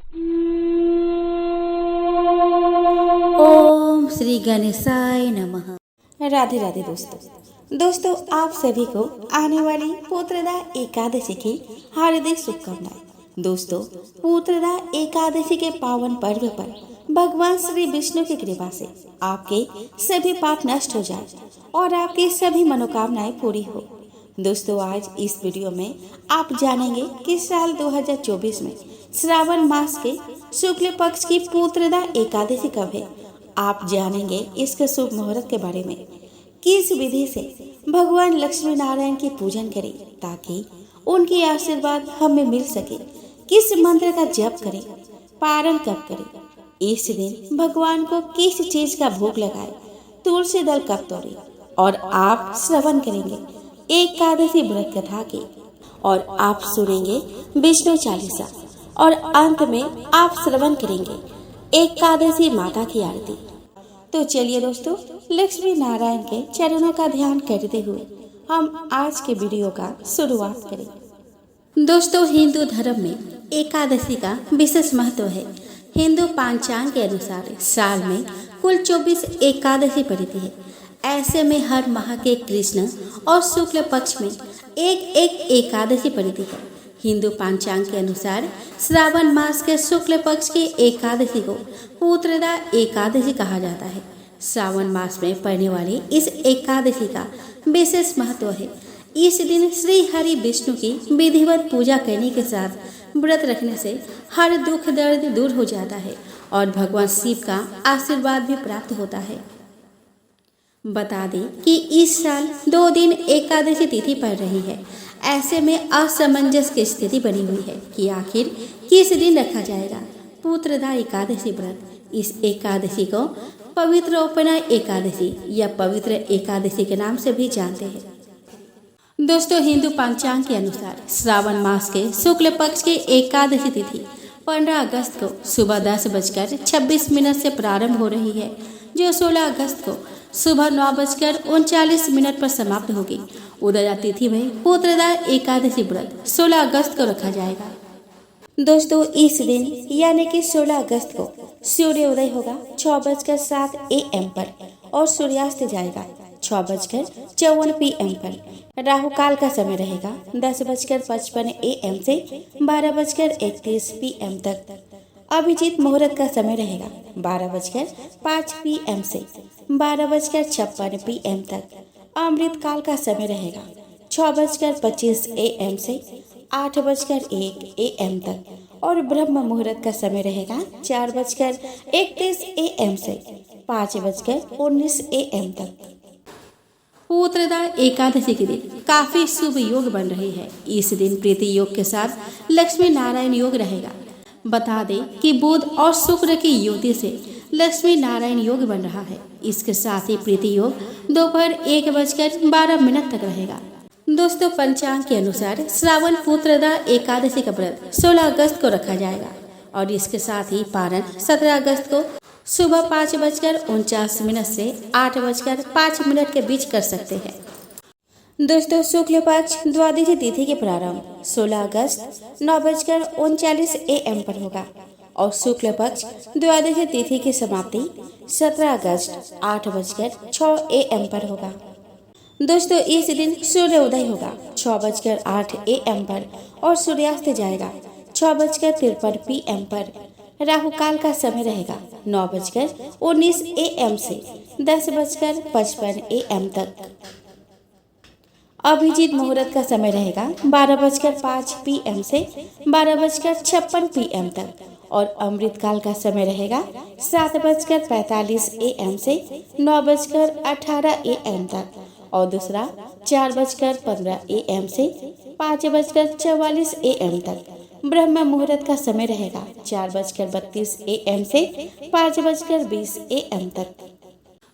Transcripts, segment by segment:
ओम श्री गणेशाय नमः। राधे राधे दोस्तों, आप सभी को आने वाली पुत्रदा एकादशी की हार्दिक शुभकामनाएं। दोस्तों, पुत्रदा एकादशी के पावन पर्व पर भगवान श्री विष्णु की कृपा से आपके सभी पाप नष्ट हो जाए और आपकी सभी मनोकामनाएं पूरी हो। दोस्तों, आज इस वीडियो में आप जानेंगे कि साल 2024 में श्रावण मास के शुक्ल पक्ष की पुत्रदा एकादशी कब है। आप जानेंगे इसके शुभ मुहूर्त के बारे में, किस विधि से भगवान लक्ष्मी नारायण की पूजन करें ताकि उनकी आशीर्वाद हमें मिल सके, किस मंत्र का जप करें, पारण कब करें, इस दिन भगवान को किस चीज का भोग लगाए, तुलसी दल कब तोड़े और आप श्रवण करेंगे एकादशी व्रत कथा के और आप सुनेंगे विष्णु चालीसा और अंत में आप श्रवण करेंगे एकादशी माता की आरती। तो चलिए दोस्तों, लक्ष्मी नारायण के चरणों का ध्यान करते हुए हम आज के वीडियो का शुरुआत करें। दोस्तों, हिंदू धर्म में एकादशी का विशेष महत्व है। हिंदू पंचांग के अनुसार साल में कुल 24 एकादशी पड़ती है। ऐसे में हर माह के कृष्ण और शुक्ल पक्ष में एक एकादशी पड़ती है। हिंदू पंचांग के अनुसार श्रावण मास के शुक्ल पक्ष की एकादशी को पुत्रदा एकादशी कहा जाता है। श्रावण मास में पड़ने वाली इस एकादशी का विशेष महत्व है। इस दिन श्री हरि विष्णु की विधिवत पूजा करने के साथ व्रत रखने से हर दुख दर्द दूर हो जाता है और भगवान शिव का आशीर्वाद भी प्राप्त होता है। बता दें कि इस साल 2 दिन एकादशी तिथि पड़ रही है। ऐसे में असमंजस की स्थिति बनी हुई है कि आखिर किस दिन रखा जाएगा पुत्रदा एकादशी व्रत। इस एकादशी को पवित्रोपना एकादशी या पवित्र एकादशी के नाम से भी जानते हैं। दोस्तों, हिंदू पंचांग के अनुसार श्रावण मास के शुक्ल पक्ष की एकादशी तिथि 15 अगस्त को सुबह 10:26 से प्रारंभ हो रही है, जो 16 अगस्त को सुबह 9:39 पर समाप्त होगी। उदया तिथि में पुत्रदा एकादशी व्रत 16 अगस्त को रखा जाएगा। दोस्तों, इस दिन यानी कि 16 अगस्त को सूर्योदय होगा 6:07 AM पर और सूर्यास्त जाएगा 6:54 PM पर। राहु काल का समय रहेगा 10:55 AM से 12:31 PM तक। अभिजीत मुहूर्त का समय रहेगा 12:05 PM से 12:56 PM तक। अमृत काल का समय रहेगा 6:25 AM से 8:01 AM तक और ब्रह्म मुहूर्त का समय रहेगा 4:31 AM से 5:19 AM तक। पुत्रदा एकादशी के दिन काफी शुभ योग बन रहे हैं। इस दिन प्रीति योग के साथ लक्ष्मी नारायण योग रहेगा। बता दें कि बुध और शुक्र की युति से लक्ष्मी नारायण योग बन रहा है। इसके साथ ही प्रीति योग दोपहर 1:12 तक रहेगा। दोस्तों, पंचांग के अनुसार श्रावण पुत्रदा एकादशी का व्रत 16 अगस्त को रखा जाएगा और इसके साथ ही पारण 17 अगस्त को सुबह 5:49 से 8:05 के बीच कर सकते हैं। दोस्तों, शुक्ल पक्ष द्वादशी तिथि के प्रारंभ 16 अगस्त 9:39 AM पर होगा और शुक्ल पक्ष द्वादशी तिथि की समाप्ति 17 अगस्त 8:06 AM पर होगा। दोस्तों, इस दिन सूर्योदय होगा 6:08 AM पर और सूर्यास्त जाएगा 6:53 PM पर। राहु काल का समय रहेगा 9:19 AM से 10:55 AM तक। अभिजीत मुहूर्त का समय रहेगा 12:05 PM से 12:56 PM तक और अमृत काल का समय रहेगा 7:45 AM से 9:18 AM तक और दूसरा 4:15 AM से 5:44 AM तक। ब्रह्म मुहूर्त का समय रहेगा 4:32 AM से 5:20 AM तक।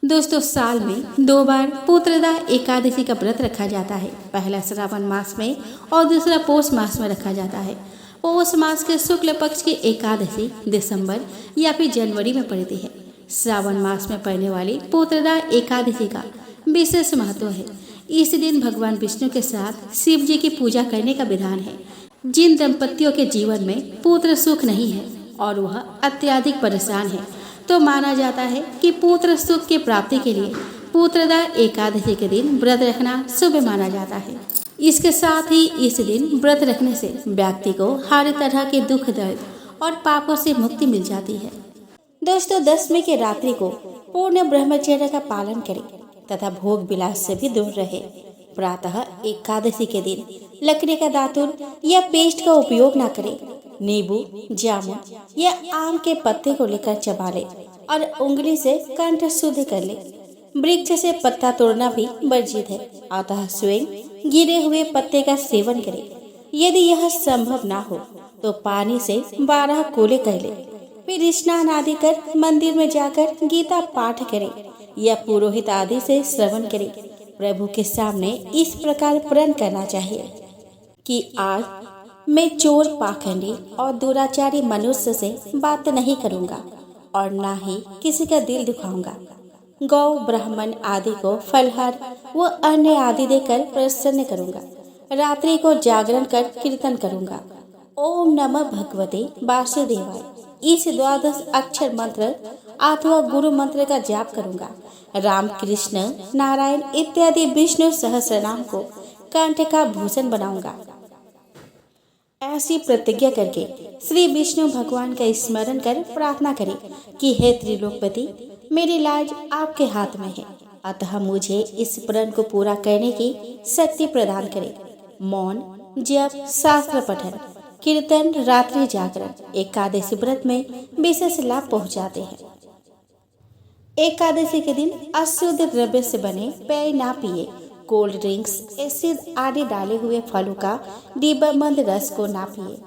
दोस्तों, साल में 2 बार पुत्रदा एकादशी का व्रत रखा जाता है। पहला श्रावण मास में और दूसरा पौष मास में रखा जाता है। पौष मास के शुक्ल पक्ष की एकादशी दिसंबर या फिर जनवरी में पड़ती है। श्रावण मास में पड़ने वाली पुत्रदा एकादशी का विशेष महत्व है। इस दिन भगवान विष्णु के साथ शिव जी की पूजा करने का विधान है। जिन दंपतियों के जीवन में पुत्र सुख नहीं है और वह अत्यधिक परेशान है तो माना जाता है कि पुत्र सुख की प्राप्ति के लिए पुत्रदा एकादशी के दिन व्रत रखना शुभ माना जाता है। इसके साथ ही इस दिन व्रत रखने से व्यक्ति को हर तरह के दुख दर्द और पापों से मुक्ति मिल जाती है। दोस्तों, दसवीं की रात्रि को पूर्ण ब्रह्मचर्य का पालन करें तथा भोग विलास से भी दूर रहे। प्रातः एकादशी के दिन लकड़ी का दातुन या पेस्ट का उपयोग न करें। नींबू, जामुन या आम के पत्ते को लेकर चबा ले और उंगली से कंठ शुद्ध कर ले। वृक्ष से पत्ता तोड़ना भी वर्जित है, अतः स्वयं गिरे हुए पत्ते का सेवन करें। यदि यह संभव ना हो तो पानी से 12 कोले कर ले, फिर स्नान आदि कर मंदिर में जाकर गीता पाठ करें या पुरोहित आदि से श्रवण करें। प्रभु के सामने इस प्रकार प्रण करना चाहिए कि आज मैं चोर, पाखंडी और दुराचारी मनुष्य से बात नहीं करूंगा और ना ही किसी का दिल दुखाऊंगा। गौ, ब्राह्मण आदि को फलहार व अन्य आदि देकर प्रसन्न करूंगा। रात्रि को जागरण कर कीर्तन करूंगा। ओम नमः भगवते वासुदेवाय इस 12 अक्षर मंत्र अथवा गुरु मंत्र का जाप करूंगा। राम, कृष्ण, नारायण इत्यादि विष्णु सहस्रनाम को कंठ का भूषण बनाऊंगा। ऐसी प्रतिज्ञा करके श्री विष्णु भगवान का स्मरण कर प्रार्थना करें कि हे त्रिलोकपति, मेरी लाज आपके हाथ में है, अतः मुझे इस प्रण को पूरा करने की शक्ति प्रदान करें। मौन, जप, शास्त्र पठन, कीर्तन, रात्रि जागरण एकादशी व्रत में विशेष लाभ पहुंचाते हैं। एकादशी के दिन अशुद्ध द्रव्य से बने पेय ना पिए। कोल्ड ड्रिंक्स, एसिड आदि डाले हुए फलों का डिब्बाबंद रस को ना पिए।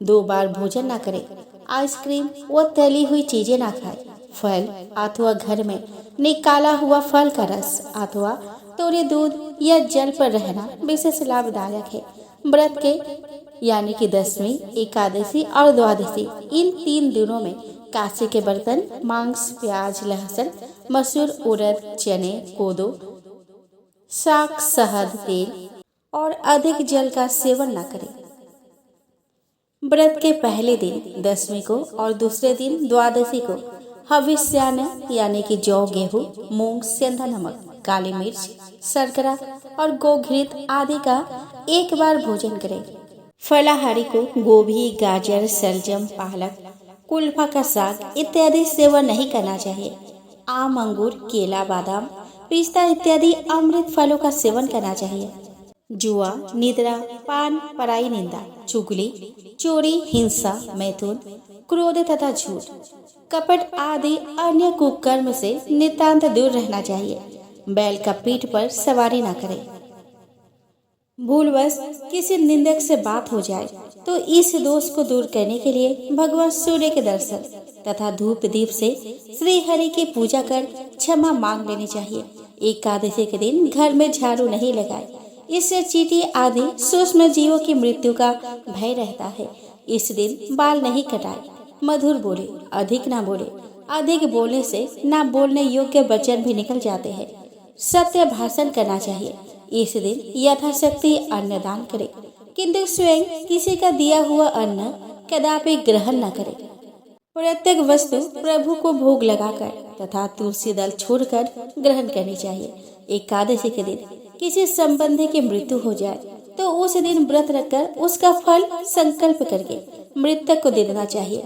2 बार भोजन ना करें। आइसक्रीम व तली हुई चीजें ना खाएं। फल अथवा घर में निकाला हुआ फल का रस अथवा तोरे दूध या जल पर रहना विशेष लाभदायक है। व्रत के यानी कि दसवीं, एकादशी और द्वादशी इन 3 दिनों में कांसे के बर्तन, मांस, प्याज, लहसुन, मसूर, उड़द, चने, कोदो, साग, शहद, तेल और अधिक जल का सेवन न करें। व्रत के पहले दिन दसवीं को और दूसरे दिन द्वादशी को हविष्यान्न यानी कि जौ, गेहूं, मूंग, सेंधा नमक, काली मिर्च, शर्करा और गोघृत आदि का 1 बार भोजन करें। फलाहारी को गोभी, गाजर, सलजम, पालक, कुल्फा का साग इत्यादि सेवन नहीं करना चाहिए। आम, अंगूर, केला, बादाम, पिस्ता इत्यादि अमृत फलों का सेवन करना चाहिए। जुआ, निद्रा, पान, पराई निंदा, चुगली, चोरी, हिंसा, मैथुन, क्रोध तथा झूठ, कपट आदि अन्य कुकर्म से नितांत दूर रहना चाहिए। बैल का पीठ पर सवारी न करें। भूलवश किसी निंदक से बात हो जाए तो इस दोष को दूर करने के लिए भगवान सूर्य के दर्शन तथा धूप दीप से श्री हरि की पूजा कर क्षमा मांग लेनी चाहिए। एकादशी के दिन घर में झाड़ू नहीं लगाए, इससे चींटी आदि सूक्ष्म जीवों की मृत्यु का भय रहता है। इस दिन बाल नहीं कटाए। मधुर बोले, अधिक ना बोले। अधिक बोलने से ना बोलने योग्य वचन भी निकल जाते हैं। सत्य भाषण करना चाहिए। इस दिन यथाशक्ति अन्न दान करें, किंतु स्वयं किसी का दिया हुआ अन्न कदापि ग्रहण न करें। प्रत्येक वस्तु प्रभु को भोग लगाकर तथा तुलसी दल छोड़कर ग्रहण करनी चाहिए। एकादशी के दिन किसी संबंधी की मृत्यु हो जाए तो उस दिन व्रत रखकर उसका फल संकल्प करके मृतक को दे देना चाहिए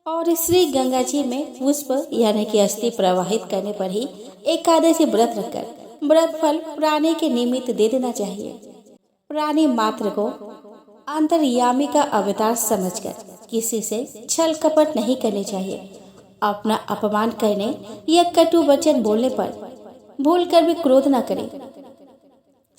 और श्री गंगा जी में पुष्प यानी कि अस्थि प्रवाहित करने पर ही एकादशी व्रत रखकर व्रत फल प्राणी के निमित्त दे देना चाहिए। प्राणी मात्र को अंतर्यामी का अवतार समझकर किसी से छल कपट नहीं करनी चाहिए। अपना अपमान करने या कटु वचन बोलने पर भूल कर भी क्रोध न करें।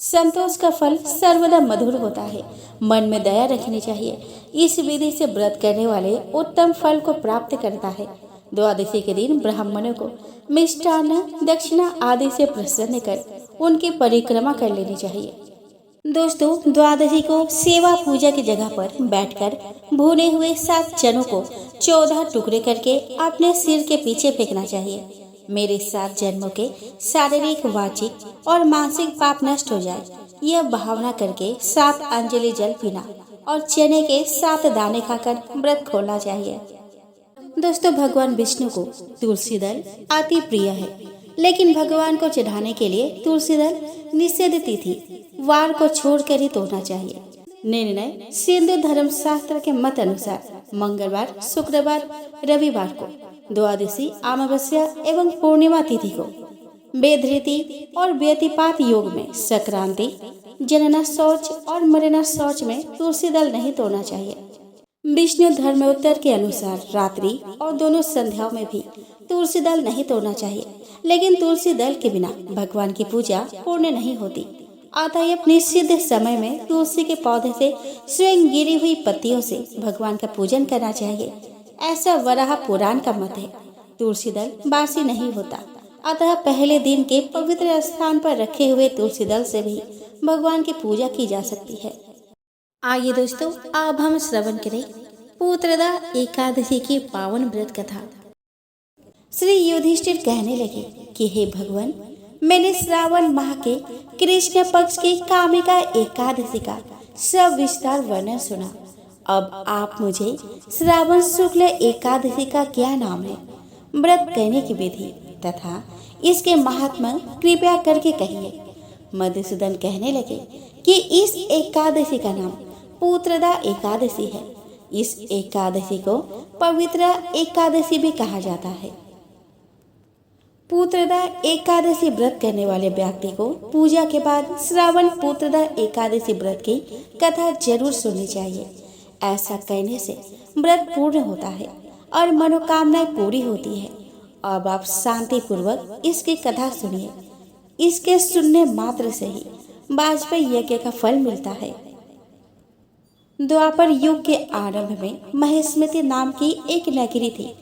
संतोष का फल सर्वदा मधुर होता है। मन में दया रखनी चाहिए। इस विधि से व्रत करने वाले उत्तम फल को प्राप्त करता है। द्वादशी के दिन ब्राह्मणों को मिष्टान्न, दक्षिणा आदि से प्रसन्न कर उनकी परिक्रमा कर लेनी चाहिए। दोस्तों, द्वादशी को सेवा पूजा की जगह पर बैठकर भुने हुए 7 चनों को 14 टुकड़े करके अपने सिर के पीछे फेंकना चाहिए। मेरे 7 जन्मों के शारीरिक, वाचिक और मानसिक पाप नष्ट हो जाए, यह भावना करके 7 अंजलि जल पीना और चने के 7 दाने खाकर व्रत खोलना चाहिए। दोस्तों, भगवान विष्णु को तुलसी दल अति प्रिय है, लेकिन भगवान को चढ़ाने के लिए तुलसी दल निषेध तिथि वार को छोड़कर ही तोड़ना चाहिए। निर्णय सिंधु धर्म शास्त्र के मत अनुसार मंगलवार, शुक्रवार, रविवार को, द्वादशी, अमावस्या एवं पूर्णिमा तिथि को, वेदरीति और व्यतिपात योग में, संक्रांति, जनना शौच और मरना शौच में तुलसी दल नहीं तोड़ना चाहिए। विष्णु धर्मोत्तर के अनुसार रात्रि और दोनों संध्याओं में भी तुलसी दल नहीं तोड़ना चाहिए, लेकिन तुलसी दल के बिना भगवान की पूजा पूर्ण नहीं होती। अतएव निश्चित समय में तुलसी के पौधे से स्वयं गिरी हुई पत्तियों से भगवान का पूजन करना चाहिए, ऐसा वराह पुराण का मत है। तुलसी दल बासी नहीं होता, अतः पहले दिन के पवित्र स्थान पर रखे हुए तुलसी दल से भी भगवान की पूजा की जा सकती है। आइए दोस्तों, अब हम श्रवण करें पुत्रदा एकादशी की पावन व्रत कथा। श्री युधिष्ठिर कहने लगे कि हे भगवान, मैंने श्रावण माह के कृष्ण पक्ष की कामिका एकादशी का सविस्तार वर्णन सुना। अब आप मुझे श्रावण शुक्ल एकादशी का क्या नाम है, व्रत करने की विधि तथा इसके महात्मा कृपया करके कहिए। मधुसूदन कहने लगे कि इस एकादशी का नाम पुत्रदा एकादशी है। इस एकादशी को पवित्र एकादशी भी कहा जाता है। पुत्रदा एकादशी व्रत करने वाले व्यक्ति को पूजा के बाद श्रावण पुत्रदा एकादशी व्रत की कथा जरूर सुननी चाहिए। ऐसा करने से व्रत पूर्ण होता है और मनोकामनाएं पूरी होती है। अब आप शांति पूर्वक इसकी कथा सुनिए। इसके सुनने मात्र से ही वाजपेयी यज्ञ का फल मिलता है। द्वापर युग के आरंभ में महेश्मती नाम की एक नगरी थी,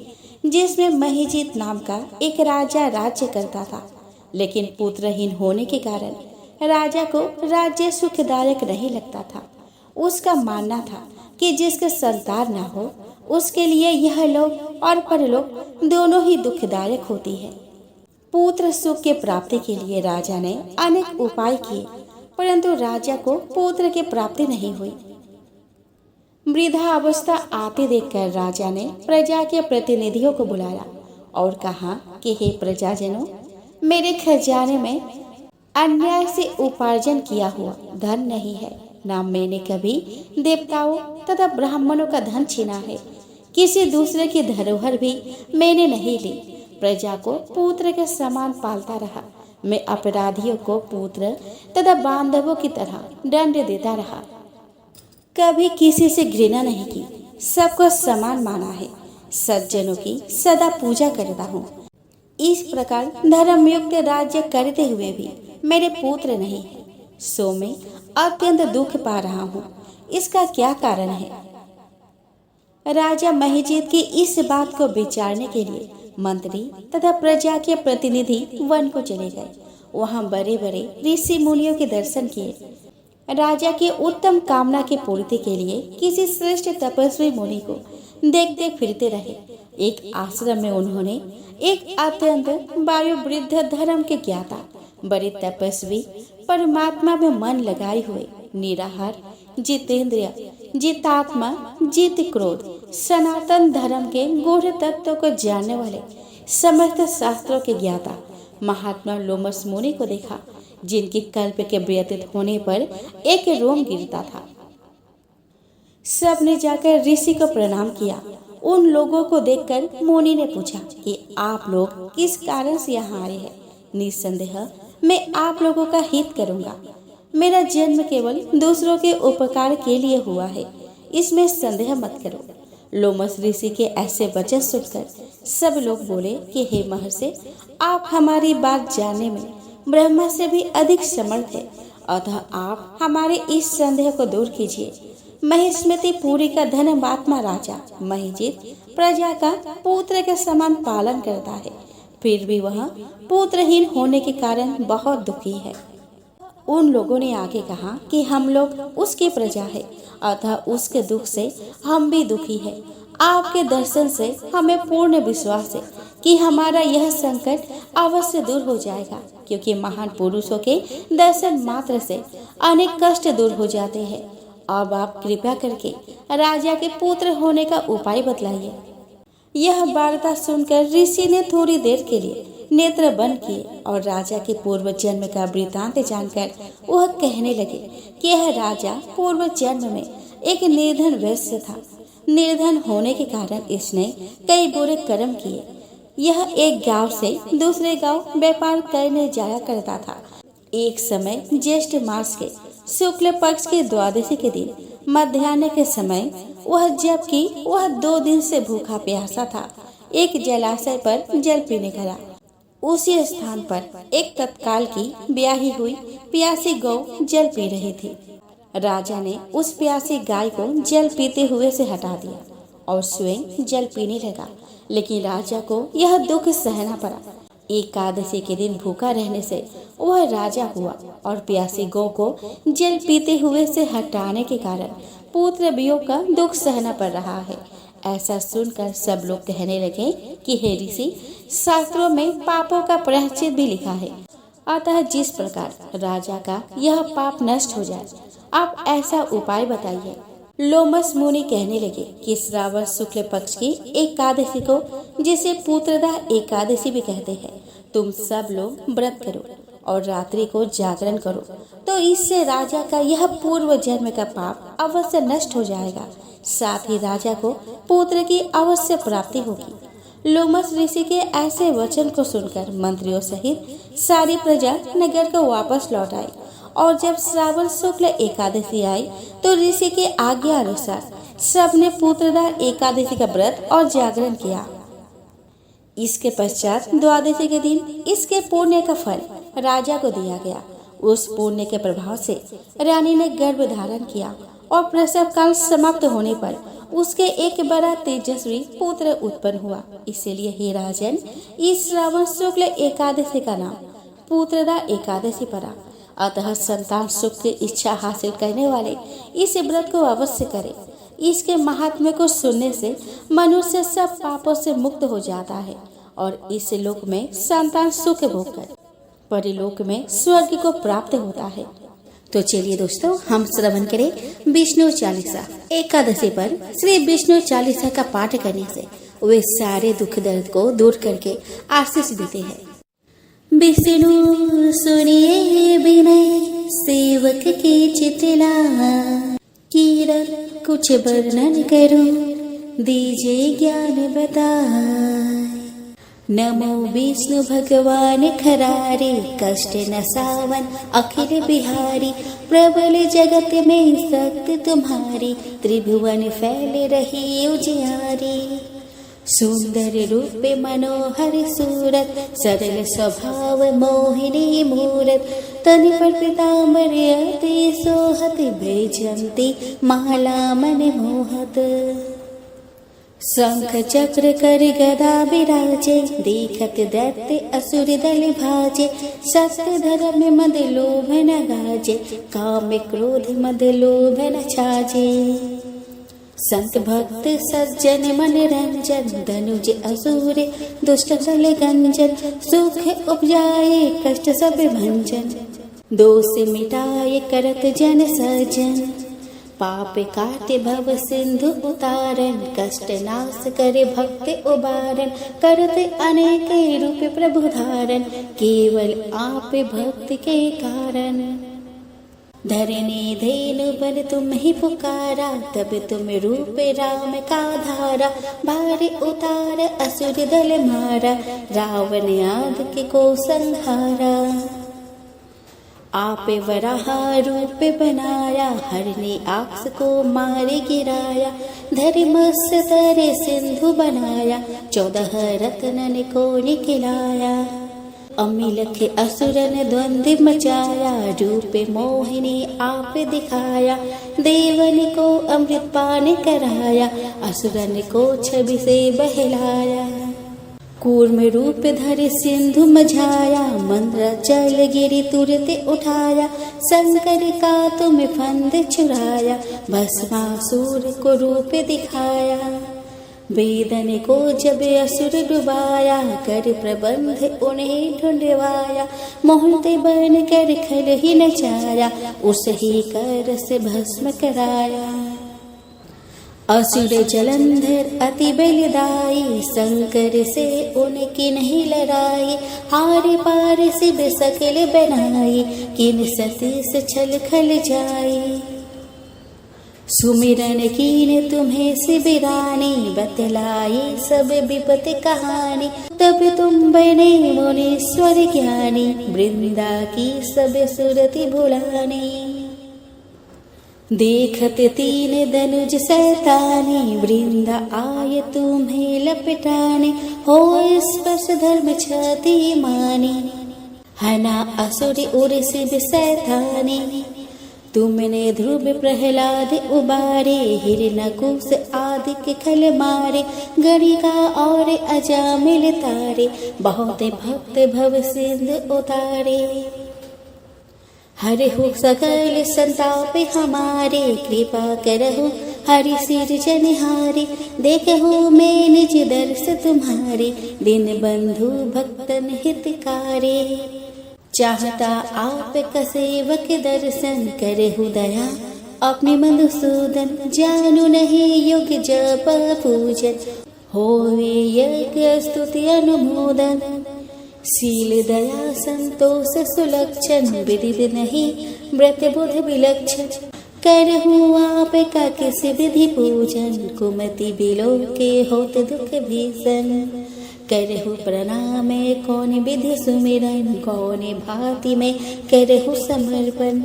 जिसमें महिजीत नाम का एक राजा राज्य करता था। लेकिन पुत्रहीन होने के कारण राजा को राज्य सुखदायक नहीं लगता था। उसका मानना था कि जिसके संतान ना हो उसके लिए यह लोक और परलोक दोनों ही दुखदायक होती है। पुत्र सुख के प्राप्ति के लिए राजा ने अनेक उपाय किए, परंतु राजा को पुत्र की प्राप्ति नहीं हुई। वृद्धा अवस्था आते देखकर राजा ने प्रजा के प्रतिनिधियों को बुलाया और कहा कि हे प्रजाजनों, मेरे खजाने में अन्याय से उपार्जन किया हुआ धन नहीं है। ना मैंने कभी देवताओं तथा ब्राह्मणों का धन छीना है। किसी दूसरे की धरोहर भी मैंने नहीं ली। प्रजा को पुत्र के समान पालता रहा। मैं अपराधियों को पुत्र तथा बांधवों की तरह दंड देता रहा। कभी किसी से घृणा नहीं की, सबको समान माना है। सज्जनों की सदा पूजा करता हूँ। इस प्रकार धर्मयुक्त राज्य करते हुए भी मेरे पुत्र नहीं है, सो मैं अत्यंत दुख पा रहा हूँ। इसका क्या कारण है? राजा महिजीत की इस बात को विचारने के लिए मंत्री तथा प्रजा के प्रतिनिधि वन को चले गए। वहां बड़े बड़े ऋषि मुनियों के दर्शन किए। राजा की उत्तम कामना की पूर्ति के लिए किसी श्रेष्ठ तपस्वी मुनि को देखते फिरते रहे। एक आश्रम में उन्होंने एक अत्यंत वायुवृद्ध धर्म के ज्ञाता, बड़े तपस्वी, परमात्मा में मन लगाए हुए, निराहार, जितेंद्रिय, जितात्मा, जित क्रोध, सनातन धर्म के गूढ़ तत्वों को जानने वाले, समस्त शास्त्रों के ज्ञाता महात्मा लोमस मुनि को देखा, जिनकी कल्प के व्यतीत होने पर एक रोम गिरता था। सबने जाकर ऋषि को प्रणाम किया। उन लोगों को देखकर मुनि ने पूछा कि आप लोग किस कारण से यहाँ आए हैं? निस्संदेह मैं आप लोगों का हित करूंगा। मेरा जन्म केवल दूसरों के उपकार के लिए हुआ है, इसमें संदेह मत करो। लोमस ऋषि के ऐसे वचन सुनकर सब लोग बोले कि हे महर्षि, आप हमारी बात जानने में ब्रह्मा से भी अधिक समर्थ है, अतः आप हमारे इस संदेह को दूर कीजिए। महिष्मती पुरी का धर्मात्मा राजा महिजीत प्रजा का पुत्र के समान पालन करता है, फिर भी वह पुत्रहीन होने के कारण बहुत दुखी है। उन लोगों ने आगे कहा कि हम लोग उसकी प्रजा है, अतः उसके दुख से हम भी दुखी है। आपके दर्शन से हमें पूर्ण विश्वास है कि हमारा यह संकट अवश्य दूर हो जाएगा, क्योंकि महान पुरुषों के दर्शन मात्र से अनेक कष्ट दूर हो जाते हैं। अब आप कृपया करके राजा के पुत्र होने का उपाय बतलाइए। यह वार्ता सुनकर ऋषि ने थोड़ी देर के लिए नेत्र बंद किए और राजा के पूर्व जन्म का वृतांत जानकर वह कहने लगे कि यह राजा पूर्व जन्म में एक निर्धन वैश्य था। निर्धन होने के कारण इसने कई बुरे कर्म किए। यह एक गांव से दूसरे गांव व्यापार करने जाया करता था। एक समय ज्येष्ठ मास के शुक्ल पक्ष के द्वादशी के दिन मध्याह्न के समय जबकि वह 2 दिन से भूखा प्यासा था, एक जलाशय पर जल पीने गया। उसी स्थान पर एक तत्काल की ब्याही हुई प्यासी गौ जल पी रही थी। राजा ने उस प्यासी गाय को जल पीते हुए से हटा दिया और स्वयं जल पीने लगा, लेकिन राजा को यह दुख सहना पड़ा। एकादशी के दिन भूखा रहने से वह राजा हुआ और प्यासी गौ को जल पीते हुए से हटाने के कारण पुत्र वियोग का दुख सहना पड़ रहा है। ऐसा सुनकर सब लोग कहने लगे कि हे ऋषि, शास्त्रों में पापों का प्रायश्चित भी लिखा है, अतः जिस प्रकार राजा का यह पाप नष्ट हो जाए, आप ऐसा उपाय बताइए। लोमस मुनि कहने लगे कि श्रावण शुक्ल पक्ष की एकादशी को, जिसे पुत्रदा एकादशी भी कहते हैं, तुम सब लोग व्रत करो और रात्रि को जागरण करो, तो इससे राजा का यह पूर्व जन्म का पाप अवश्य नष्ट हो जाएगा, साथ ही राजा को पुत्र की अवश्य प्राप्ति होगी। लोमस ऋषि के ऐसे वचन को सुनकर मंत्रियों सहित सारी प्रजा नगर को वापस लौट आई और जब श्रावण शुक्ल एकादशी आई तो ऋषि के आज्ञा अनुसार सबने पुत्रदा एकादशी का व्रत और जागरण किया। इसके पश्चात द्वादशी के दिन इसके पुण्य का फल राजा को दिया गया। उस पुण्य के प्रभाव से रानी ने गर्भ धारण किया और प्रसव काल समाप्त होने पर उसके एक बड़ा तेजस्वी पुत्र उत्पन्न हुआ। इसीलिए हे राजन, इस श्रावण शुक्ल एकादशी का नाम पुत्रदा एकादशी पड़ा। अतः संतान सुख की इच्छा हासिल करने वाले इस व्रत को अवश्य करें। इसके महात्म्य को सुनने से मनुष्य सब पापों से मुक्त हो जाता है और इस लोक में संतान सुख भोगकर परलोक में स्वर्ग को प्राप्त होता है। तो चलिए दोस्तों, हम श्रवण करें विष्णु चालीसा। एकादशी पर श्री विष्णु चालीसा का पाठ करने से वे सारे दुख दर्द को दूर करके आशीष देते हैं। विष्णु सुनिए विनय सेवक की चितला, किरण कुछ वर्णन करूं दीजिए ज्ञान बताए। नमो विष्णु भगवान खरारे, कष्ट न सावन अखिल बिहारी। प्रबल जगत में शक्ति तुम्हारी, त्रिभुवन फैल रही उजियारी। सुंदर रूप मनोहर सूरत, सरल स्वभाव मोहिनी मूरत। तन पर पीतांबर अति सोहत, बैजंती माला मन मोहत। शंख चक्र कर गदा विराजे, देखत दैत्य असुर दल भाजे। सत्य धर्म मद लोभ न गाजे, काम क्रोध मद लोभ न छाजे। संत भक्त सज्जन मन रंजन, धनुज असुर दुष्ट दल गंजन। सुख उपजाए कष्ट सब भंजन, दोष मिटाए करत जन सज्जन। पाप काटे भव सिंधु उतारन, कष्ट नाश करे भक्त उबारन। करते अनेक रूप प्रभु धारन, केवल आप भक्त के कारण। धरनी धेनु बल तुम ही पुकारा, तब तुम रूप राम का धारा। भारी उतार असुर दल मारा, रावण आदि के को संहारा। आप वराह रूप बनाया, हरने आक्ष को मारे गिराया। धर्मस्य तरे सिंधु बनाया, 14 रत्नन को निकलाया। अमिलख असुरन द्वंद्व मचाया, रूप मोहिनी आप दिखाया। देवन को अमृत पान कराया, असुरन को छवि से बहलाया। कूर्म रूप धर सिंधु मझाया, मंद्र जल गिरी तुरत उठाया। शंकर का तुम फंद छुड़ाया, भस्मासुर को रूप दिखाया। वेदन को जब असुर डुबाया, कर प्रबंध उन्हें ढूंढवाया। मोहते बन कर खल ही नचाया, उस ही कर से भस्म कराया। असुर जलंधर अति बलदाई, शंकर से उनकी नहीं लड़ाई। हार पार शिव सकल बनाई, किन सतीस छल खल जाई। सुमिरन कीन तुम्हें शिविरानी, बतलाई सब विपत कहानी। तब तुम बने मुनीश्वर ज्ञानी, वृंदा की सब सुरति भुलानी। देखत तीन धनुज सैतानी, वृंदा आय तुम्हें लपटाने। हो स्पर्श धर्म छति मानी, हना असुर उर शिव सैतानी। तुमने ध्रुव प्रहलाद उबारे, हिरण्यकुश आदि के खल मारे। गणिका और अजामिल तारे, बहुत भक्त भव सिंध उतारे। हरे हो सकल संताप हमारे, कृपा करहु हरि सिर जनहारे। देखो मैं निज दर्श तुम्हारे, दिन बंधु भक्तन हितकारे। चाहता आपका सेवक दर्शन, करहु दया अपने मधुसूदन। जानू नहीं युग जप पूजन, होवे यज्ञ स्तुति अनुमोदन। शील दया संतोष सुलक्षण, विधि नहीं व्रत बुध विलक्षण। करहु आपका किस विधि पूजन, कुमति बिलो के होत दुख भीषण। करहु प्रणाम कौन विधि सुमिरन, कौन भांति में करहु समर्पण।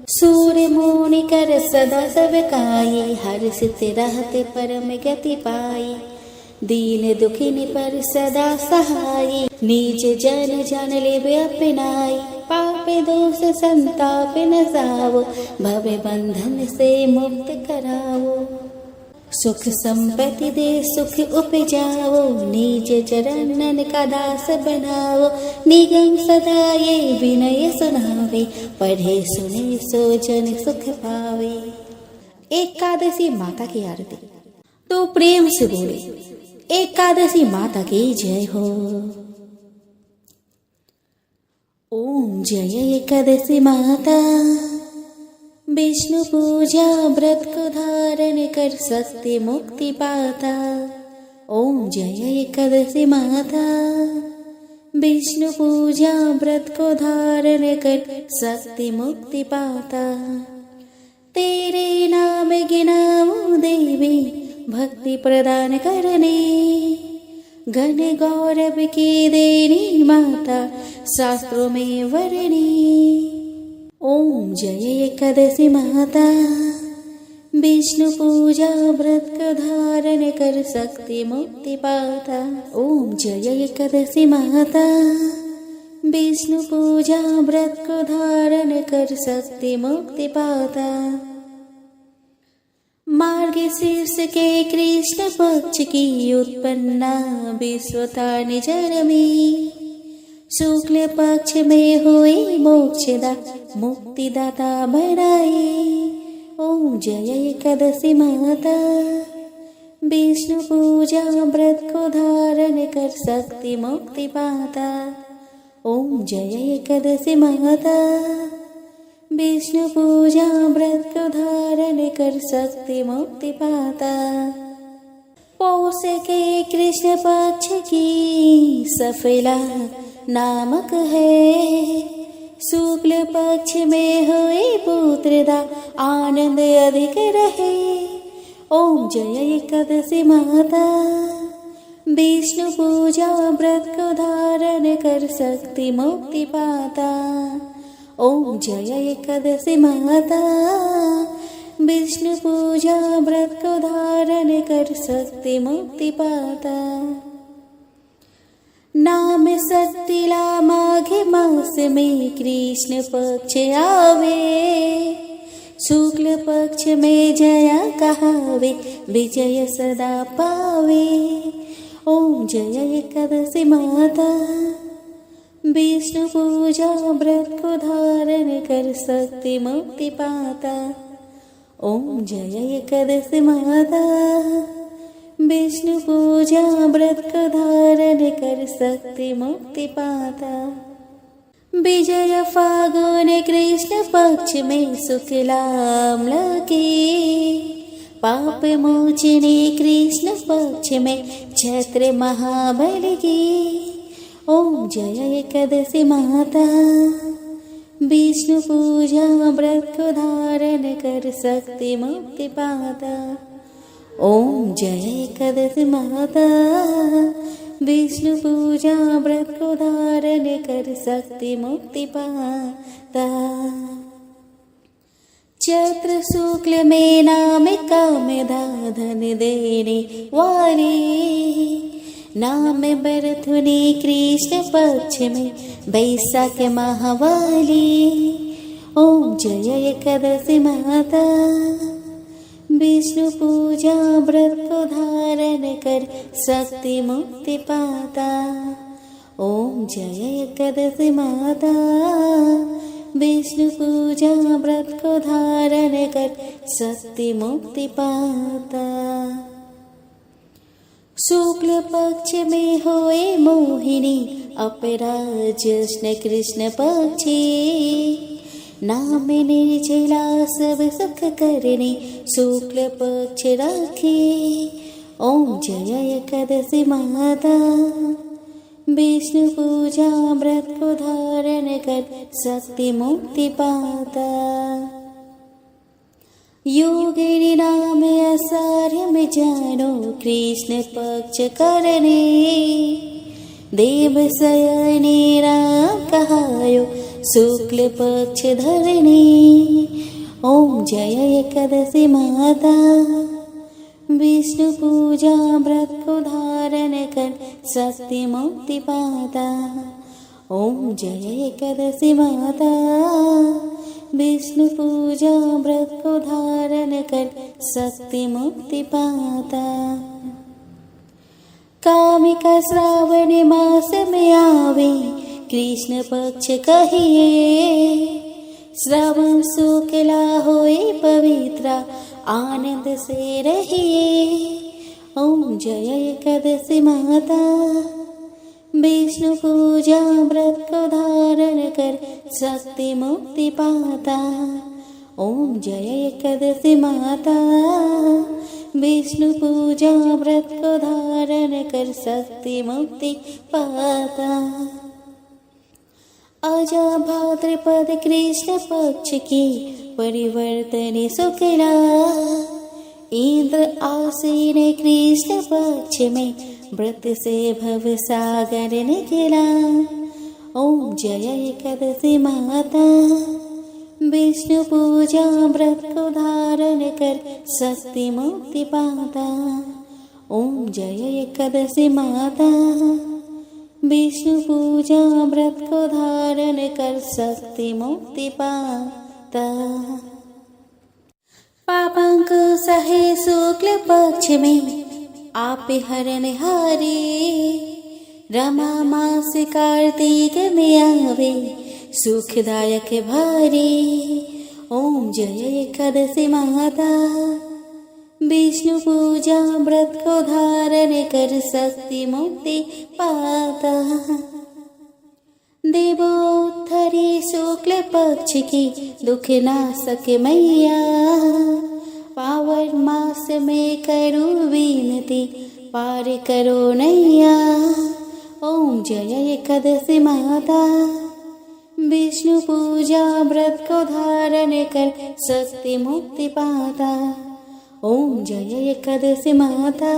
सूर्य मोनि कर सदा सब काई, हर्षित रहते परम गति पाई। दीन दुखिन पर सदा सहाई, नीच जन जन लेवे अपनाई। पाप दोष संताप न जावो, भव बंधन से मुक्त करावो। सुख संपत्ति दे सुख उपजाओ, निज चरणन का दास बनाओ। निगम सदा ये विनय सुनावे, पढ़े सुने सो जन सुख पावे। एकादशी माता की आरती। तो प्रेम से बोले एकादशी माता की जय हो। ओम जय एकादशी माता, विष्णु पूजा व्रत को धारण कर सकते मुक्ति पाता। ओम जय एकादशी माता, विष्णु पूजा व्रत को धारण कर सकते मुक्ति पाता। तेरे नाम गिनाऊं देवी, भक्ति प्रदान करने। घन गौरव की देनी माता, शास्त्रों में वर्णी। ओम जय एकादशी माता, विष्णु पूजा व्रत को धारण कर सकते मुक्ति पाता। ओम जय एकादशी माता, विष्णु पूजा व्रत को धारण कर सकते मुक्ति पाता। मार्गशीर्ष के कृष्ण पक्ष की उत्पन्ना, विश्वता निजर में। शुक्ल पक्ष में हुई मोक्षदा, मुक्तिदाता बनाए। ओम जय एकादशी माता, विष्णु पूजा व्रत को धारण कर सकती मुक्ति पाता। ओम जय एकादशी माता, विष्णु पूजा व्रत को धारण कर सकती मुक्ति पाता। पौष के कृष्ण पक्ष की सफला नामक है। शुक्ल पक्ष में हुए पुत्रदा, आनंद अधिक रहे। ओम जय एकादशी माता, विष्णु पूजा व्रत को धारण कर सकती मुक्ति पाता। ओम जय एकादशी माता, विष्णु पूजा व्रत को धारण कर सकती मुक्ति पाता। नाम सत्तिला माघ मास में कृष्ण पक्ष आवे। शुक्ल पक्ष में जया कहावे, विजय सदा पावे। ओम जय एकादशी माता, विष्णु पूजा व्रत को धारण कर सकती मुक्ति पाता। ओम जय एकादशी माता, विष्णु पूजा व्रत को धारण कर सकती मुक्ति पाता। विजय फागुन कृष्ण पक्ष में शुक्लाम्ल की, पाप मोचने कृष्ण पक्ष में छत्र महाबल की। ओम जय एकादशी माता। विष्णु पूजा व्रत को धारण कर शक्ति मुक्ति पाता। ओम जय एकादशी माता। विष्णु पूजा व्रत को धारण कर शक्ति मुक्ति पाता। चैत्र शुक्ल में नाम काम धन देने वाली, नाम बरथुनी कृष्ण पक्ष में बैसाख महावाली। ओम जय एकादशी माता। विष्णु पूजा व्रत को धारण कर शक्ति मुक्ति पाता। ओम जय एकादशी माता। विष्णु पूजा व्रत को धारण कर शक्ति मुक्ति पाता। शुक्ल पक्ष में होए मोहिनी अपराजष्ण कृष्ण पक्षी, नाम निर्जला सब सुख करने शुक्ल पक्ष राखे। ओम जय एकादशी माता। विष्णु पूजा व्रत को धारण कर शक्ति मुक्ति पाता। योगिनी नाम आषाढ़ में जानो कृष्ण पक्ष करने, देव शयने राम कहायो शुक्ल पक्ष धरने। ओम जय एकादशी माता। विष्णु पूजा व्रत को धारण कर शक्ति मुक्ति पाता। ओम जय एकादशी माता। विष्णु पूजा व्रत को धारण कर शक्ति मुक्ति पाता। कामिका श्रावण मास में आवे कृष्ण पक्ष कहिए, श्रावण शुक्ला होए पवित्रा आनंद से रहिए। ओम जय एकादशी माता। विष्णु पूजा व्रत को धारण कर शक्ति मुक्ति पाता। ओम जय एकादशी माता। विष्णु पूजा व्रत को धारण कर शक्ति मुक्ति पाता। आजा भाद्रपद कृष्ण पक्ष की परिवर्तन शुक्ला, इंद्र आसीन कृष्ण पक्ष में व्रत से भव सागर निकला। ओम जय एकादशी माता। विष्णु पूजा व्रत को धारण कर शक्ति मुक्ति पाता। ओम जय एकादशी माता। विष्णु पूजा व्रत को धारण कर शक्ति मुक्ति पाता। पापांक सहे शुक्ल पक्ष में आप हरण हारे, रमा मास कार्तिक में आवे सुखदायक भारी। ओम जय एकादशी माता। विष्णु पूजा व्रत को धारण कर शक्ति मुक्ति पाता। देवोत्तरी शुक्ल पक्ष की दुख नाशक मैया, पावन मास में करो विनती पार करो नैया। ओम जय एकादशी माता। विष्णु पूजा व्रत को धारण कर शक्ति मुक्ति पाता। ओम जय एकादशी माता।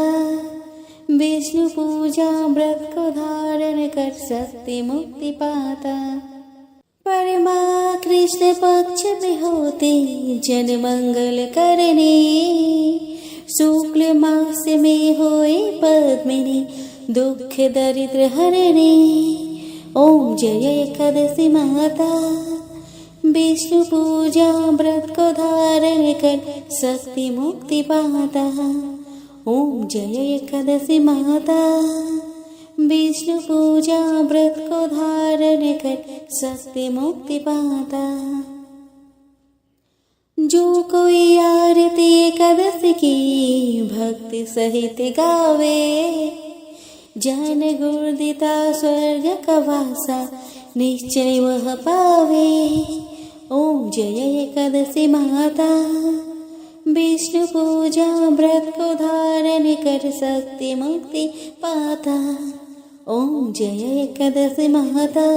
विष्णु पूजा व्रत को धारण कर शक्ति मुक्ति पाता। परमा कृष्ण पक्ष में होते जन मंगल करने, शुक्ल मास में होए पद्मिनी दुख दरिद्र हरने। ओम जय एकादशी माता। विष्णु पूजा व्रत को धारण कर शक्ति मुक्ति पाता। ओम जय एकादशी माता। विष्णु पूजा व्रत को धारण कर शक्ति मुक्ति पाता। जो कोई आरती एकादशी की भक्ति सहित गावे, जन गुरुदिता स्वर्ग का वासा निश्चय वह पावे। ओम जय एकादशी माता। विष्णु पूजा व्रत को धारण कर सकती मुक्ति पाता। ओम जय एकादशी माता।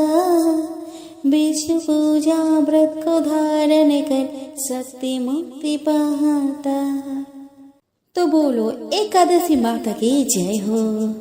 विष्णु पूजा व्रत को धारण कर सकती मुक्ति पाता। तो बोलो एकादशी माता की जय हो।